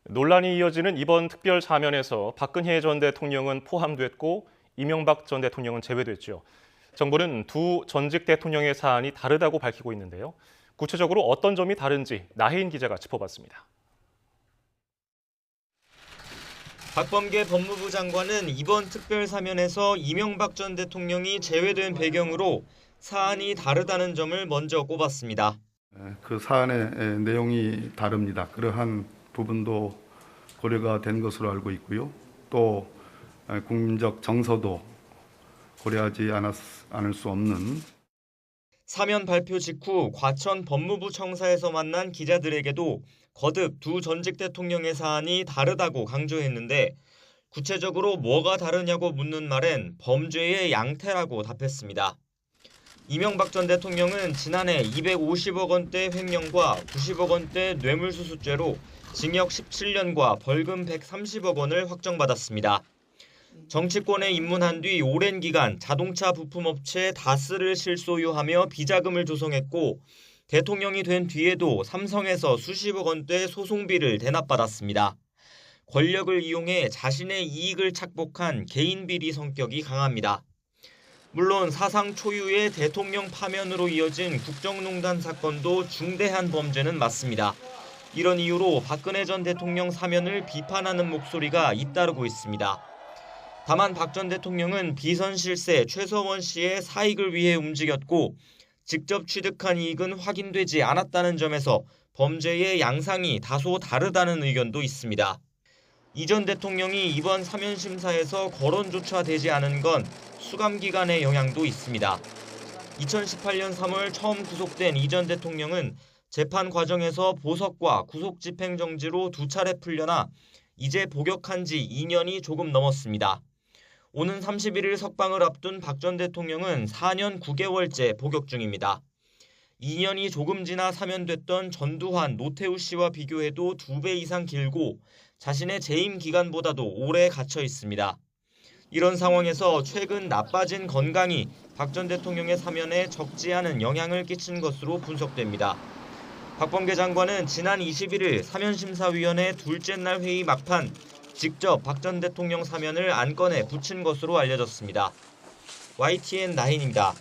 논란이 이어지는 이번 특별 사면에서 박근혜 전 대통령은 포함됐고 이명박 전 대통령은 제외됐죠. 정부는 두 전직 대통령의 사안이 다르다고 밝히고 있는데요. 구체적으로 어떤 점이 다른지 나혜인 기자가 짚어봤습니다. 박범계 법무부 장관은 이번 특별 사면에서 이명박 전 대통령이 제외된 배경으로 사안이 다르다는 점을 먼저 꼽았습니다. 그 사안의 내용이 다릅니다. 그러한 부분도 고려가 된 것으로 알고 있고요. 또 국민적 정서도 고려하지 않을 수 없는. 사면 발표 직후 과천 법무부 청사에서 만난 기자들에게도 거듭 두 전직 대통령의 사안이 다르다고 강조했는데 구체적으로 뭐가 다르냐고 묻는 말엔 범죄의 양태라고 답했습니다. 이명박 전 대통령은 지난해 250억 원대 횡령과 90억 원대 뇌물수수죄로 징역 17년과 벌금 130억 원을 확정받았습니다. 정치권에 입문한 뒤 오랜 기간 자동차 부품업체 다스를 실소유하며 비자금을 조성했고 대통령이 된 뒤에도 삼성에서 수십억 원대 소송비를 대납받았습니다. 권력을 이용해 자신의 이익을 착복한 개인 비리 성격이 강합니다. 물론 사상 초유의 대통령 파면으로 이어진 국정농단 사건도 중대한 범죄는 맞습니다. 이런 이유로 박근혜 전 대통령 사면을 비판하는 목소리가 잇따르고 있습니다. 다만 박 전 대통령은 비선 실세 최서원 씨의 사익을 위해 움직였고 직접 취득한 이익은 확인되지 않았다는 점에서 범죄의 양상이 다소 다르다는 의견도 있습니다. 이 전 대통령이 이번 사면 심사에서 거론조차 되지 않은 건 수감 기간의 영향도 있습니다. 2018년 3월 처음 구속된 이 전 대통령은 재판 과정에서 보석과 구속 집행 정지로 두 차례 풀려나 이제 복역한 지 2년이 조금 넘었습니다. 오는 31일 석방을 앞둔 박 전 대통령은 4년 9개월째 복역 중입니다. 2년이 조금 지나 사면됐던 전두환, 노태우 씨와 비교해도 2배 이상 길고 자신의 재임 기간보다도 오래 갇혀 있습니다. 이런 상황에서 최근 나빠진 건강이 박 전 대통령의 사면에 적지 않은 영향을 끼친 것으로 분석됩니다. 박범계 장관은 지난 21일 사면심사위원회 둘째 날 회의 막판 직접 박 전 대통령 사면을 안건에 붙인 것으로 알려졌습니다. YTN 나인입니다.